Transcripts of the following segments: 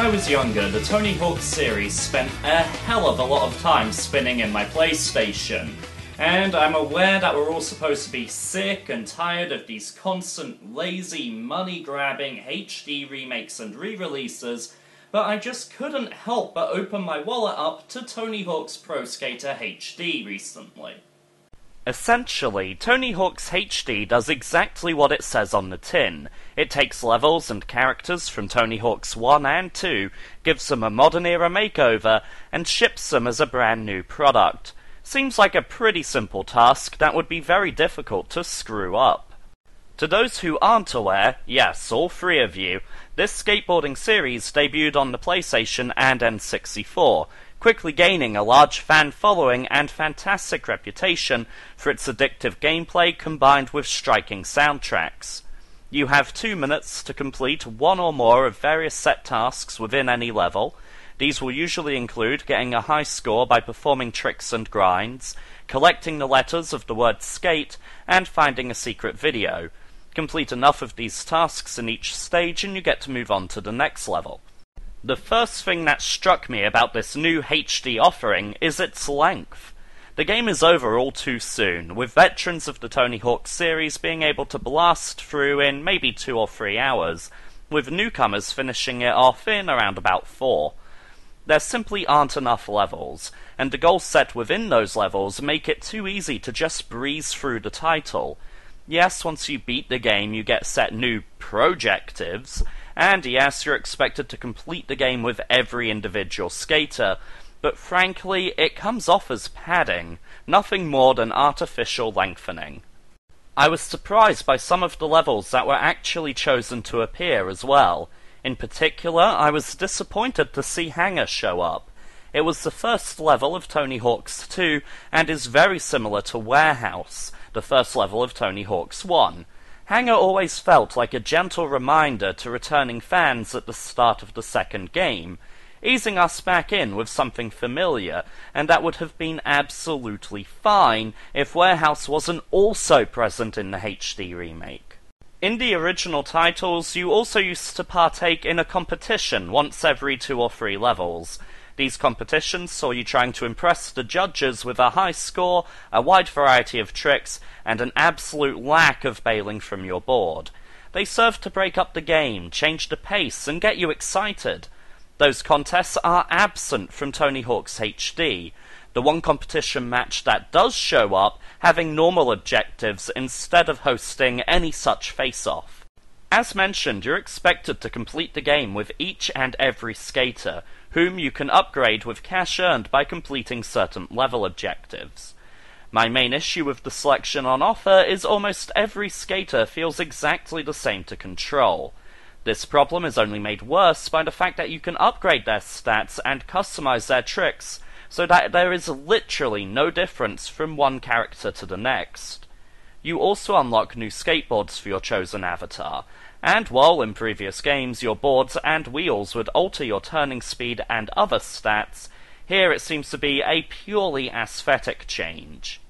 I was younger, the Tony Hawk series spent a hell of a lot of time spinning in my PlayStation. And I'm aware that we're all supposed to be sick and tired of these constant, lazy, money-grabbing HD remakes and re-releases, but I just couldn't help but open my wallet up to Tony Hawk's Pro Skater HD recently. Essentially, Tony Hawk's HD does exactly what it says on the tin. It takes levels and characters from Tony Hawk's 1 and 2, gives them a modern-era makeover, and ships them as a brand new product. Seems like a pretty simple task that would be very difficult to screw up. To those who aren't aware, yes, all three of you, this skateboarding series debuted on the PlayStation and N64, quickly gaining a large fan following and fantastic reputation for its addictive gameplay combined with striking soundtracks. You have 2 minutes to complete one or more of various set tasks within any level. These will usually include getting a high score by performing tricks and grinds, collecting the letters of the word skate, and finding a secret video. Complete enough of these tasks in each stage and you get to move on to the next level. The first thing that struck me about this new HD offering is its length. The game is over all too soon, with veterans of the Tony Hawk series being able to blast through in maybe 2 or 3 hours, with newcomers finishing it off in around about 4. There simply aren't enough levels, and the goals set within those levels make it too easy to just breeze through the title. Yes, once you beat the game you get set new projectives, and yes, you're expected to complete the game with every individual skater, but frankly, it comes off as padding, nothing more than artificial lengthening. I was surprised by some of the levels that were actually chosen to appear as well. In particular, I was disappointed to see Hangar show up. It was the first level of Tony Hawk's 2, and is very similar to Warehouse, the first level of Tony Hawk's 1. Hangar always felt like a gentle reminder to returning fans at the start of the second game, easing us back in with something familiar, and that would have been absolutely fine if Warehouse wasn't also present in the HD remake. In the original titles, you also used to partake in a competition once every 2 or 3 levels. These competitions saw you trying to impress the judges with a high score, a wide variety of tricks, and an absolute lack of bailing from your board. They served to break up the game, change the pace, and get you excited. Those contests are absent from Tony Hawk's HD, the one competition match that does show up having normal objectives instead of hosting any such face-off. As mentioned, you're expected to complete the game with each and every skater, whom you can upgrade with cash earned by completing certain level objectives. My main issue with the selection on offer is almost every skater feels exactly the same to control. This problem is only made worse by the fact that you can upgrade their stats and customize their tricks, so that there is literally no difference from one character to the next. You also unlock new skateboards for your chosen avatar, and while in previous games your boards and wheels would alter your turning speed and other stats, here it seems to be a purely aesthetic change.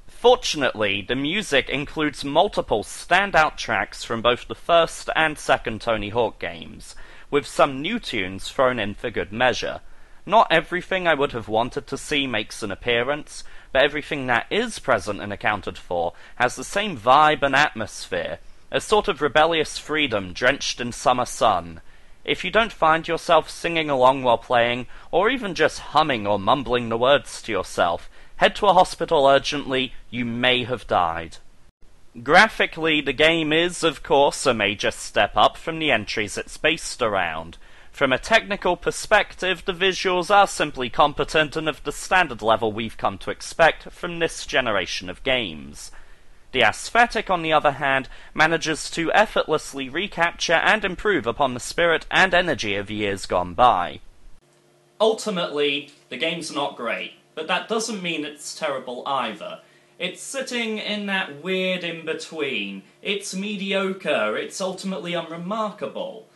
Fortunately, the music includes multiple standout tracks from both the first and second Tony Hawk games, with some new tunes thrown in for good measure. Not everything I would have wanted to see makes an appearance, but everything that is present and accounted for has the same vibe and atmosphere, a sort of rebellious freedom drenched in summer sun. If you don't find yourself singing along while playing, or even just humming or mumbling the words to yourself, head to a hospital urgently, you may have died. Graphically, the game is, of course, a major step up from the entries it's based around. From a technical perspective, the visuals are simply competent and of the standard level we've come to expect from this generation of games. The aesthetic, on the other hand, manages to effortlessly recapture and improve upon the spirit and energy of years gone by. Ultimately, the game's not great, but that doesn't mean it's terrible either. It's sitting in that weird in-between. It's mediocre, it's ultimately unremarkable.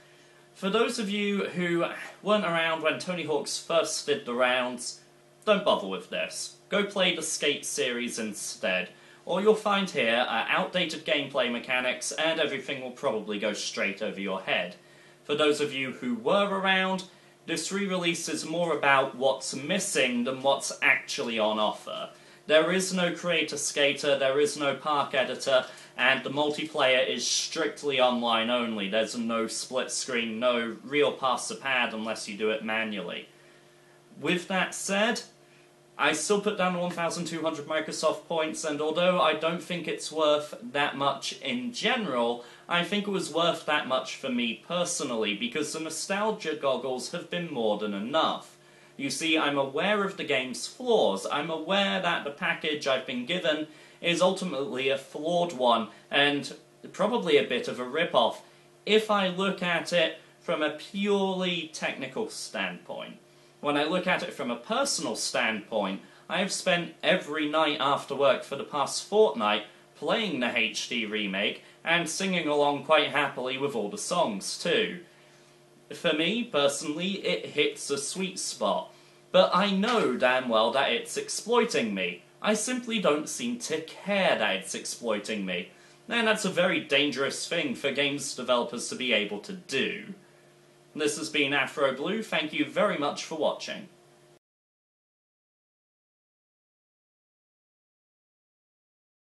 For those of you who weren't around when Tony Hawk's first did the rounds, don't bother with this. Go play the Skate series instead. All you'll find here are outdated gameplay mechanics, and everything will probably go straight over your head. For those of you who were around, This re-release is more about what's missing than what's actually on offer. There is no creator skater, there is no park editor, and the multiplayer is strictly online only. There's no split screen, no real pass the pad unless you do it manually. With that said, I still put down 1,200 Microsoft points, and although I don't think it's worth that much in general, I think it was worth that much for me personally, because the nostalgia goggles have been more than enough. You see, I'm aware of the game's flaws. I'm aware that the package I've been given is ultimately a flawed one, and probably a bit of a rip-off, if I look at it from a purely technical standpoint. When I look at it from a personal standpoint, I have spent every night after work for the past fortnight playing the HD remake and singing along quite happily with all the songs too. For me, personally, it hits a sweet spot, but I know damn well that it's exploiting me. I simply don't seem to care that it's exploiting me, and that's a very dangerous thing for games developers to be able to do. This has been Afro Blue, thank you very much for watching.